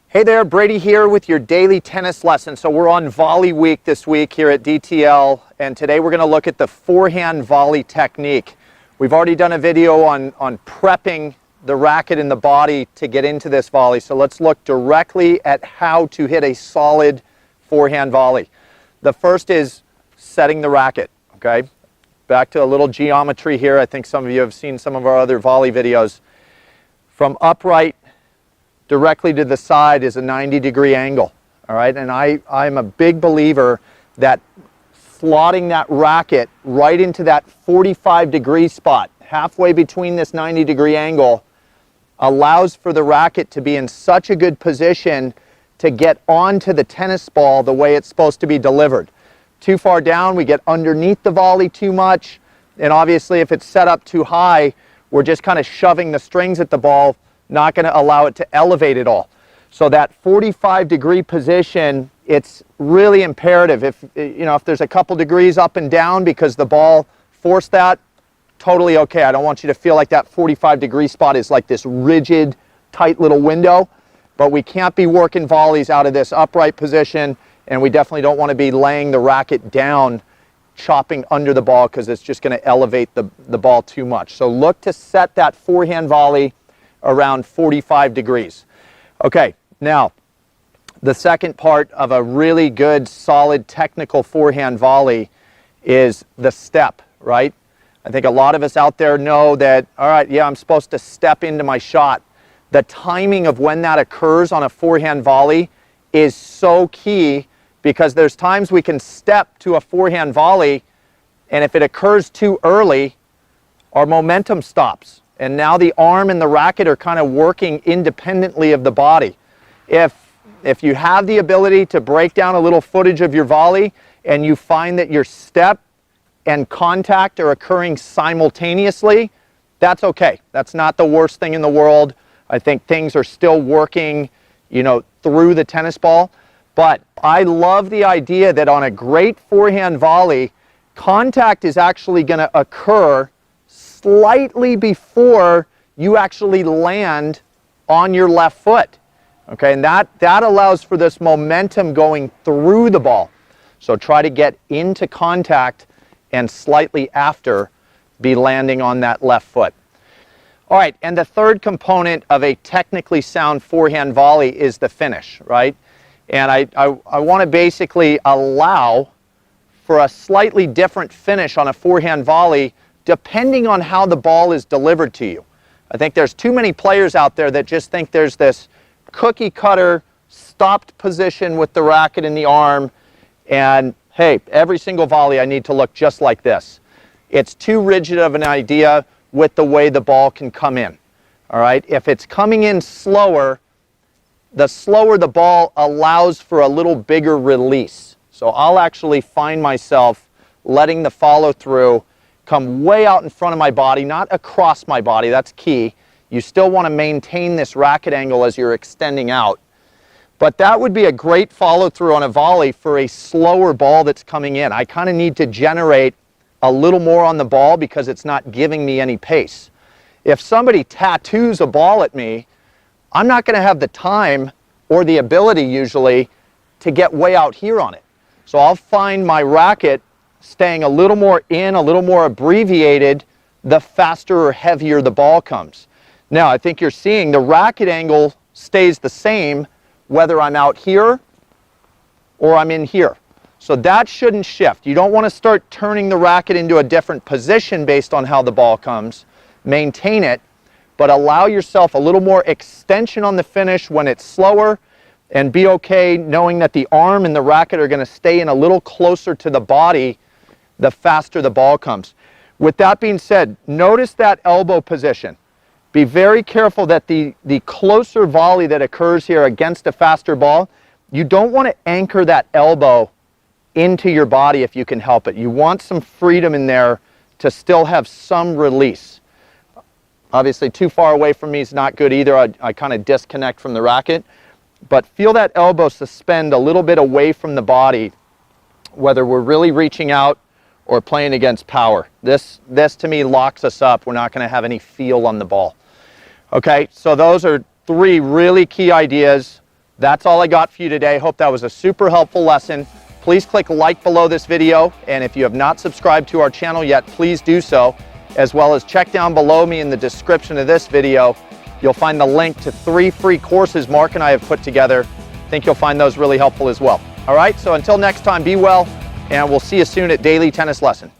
Hey there, Brady here with your daily tennis lesson. So we're on volley week this week here at DTL, and today we're going to look at the forehand volley technique. We've already done a video on prepping the racket and the body to get into this volley, so let's look directly at how to hit a solid forehand volley. The first is setting the racket, okay? Back to a little geometry here. I think some of you have seen some of our other volley videos. From upright directly to the side is a 90-degree angle, all right? And I'm a big believer that slotting that racket right into that 45-degree spot, halfway between this 90-degree angle, allows for the racket to be in such a good position to get onto the tennis ball the way it's supposed to be delivered. Too far down, we get underneath the volley too much, and obviously if it's set up too high, we're just kind of shoving the strings at the ball, not going to allow it to elevate at all. So that 45-degree position, it's really imperative. If there's a couple degrees up and down because the ball forced that, totally okay. I don't want you to feel like that 45-degree spot is like this rigid, tight little window, but we can't be working volleys out of this upright position, and we definitely don't want to be laying the racket down, chopping under the ball, because it's just going to elevate the ball too much. So look to set that forehand volley around 45 degrees. Okay, now the second part of a really good, solid, technical forehand volley is the step, right? I think a lot of us out there know that, all right, yeah, I'm supposed to step into my shot. The timing of when that occurs on a forehand volley is so key, because there's times we can step to a forehand volley, and if it occurs too early, our momentum stops. And now the arm and the racket are kind of working independently of the body. If you have the ability to break down a little footage of your volley and you find that your step and contact are occurring simultaneously, that's okay. That's not the worst thing in the world. I think things are still working, through the tennis ball. But I love the idea that on a great forehand volley, contact is actually going to occur slightly before you actually land on your left foot. Okay, and that allows for this momentum going through the ball. So try to get into contact and slightly after be landing on that left foot. All right, and the third component of a technically sound forehand volley is the finish, right? And I want to basically allow for a slightly different finish on a forehand volley depending on how the ball is delivered to you. I think there's too many players out there that just think there's this cookie cutter stopped position with the racket in the arm, and hey, every single volley I need to look just like this. It's too rigid of an idea with the way the ball can come in. All right, if it's coming in slower, the slower the ball allows for a little bigger release. So I'll actually find myself letting the follow through come way out in front of my body, not across my body. That's key. You still want to maintain this racket angle as you're extending out. But that would be a great follow through on a volley for a slower ball that's coming in. I kind of need to generate a little more on the ball because it's not giving me any pace. If somebody tattoos a ball at me, I'm not going to have the time or the ability usually to get way out here on it. So I'll find my racket staying a little more in, a little more abbreviated, the faster or heavier the ball comes. Now, I think you're seeing the racket angle stays the same whether I'm out here or I'm in here. So that shouldn't shift. You don't want to start turning the racket into a different position based on how the ball comes. Maintain it, but allow yourself a little more extension on the finish when it's slower, and be okay knowing that the arm and the racket are going to stay in a little closer to the body the faster the ball comes. With that being said, notice that elbow position. Be very careful that the closer volley that occurs here against a faster ball, you don't want to anchor that elbow into your body if you can help it. You want some freedom in there to still have some release. Obviously, too far away from me is not good either. I kind of disconnect from the racket. But feel that elbow suspend a little bit away from the body, whether we're really reaching out or playing against power. This to me locks us up. We're not going to have any feel on the ball. Okay, so those are three really key ideas That's all I got for you today. Hope that was a super helpful lesson. Please click like below this video, and if you have not subscribed to our channel yet, please do so, as well as check down below me in the description of this video. You'll find the link to 3 free courses Mark and I have put together. I think you'll find those really helpful as well. All right, so until next time, be well, and we'll see you soon at Daily Tennis Lesson.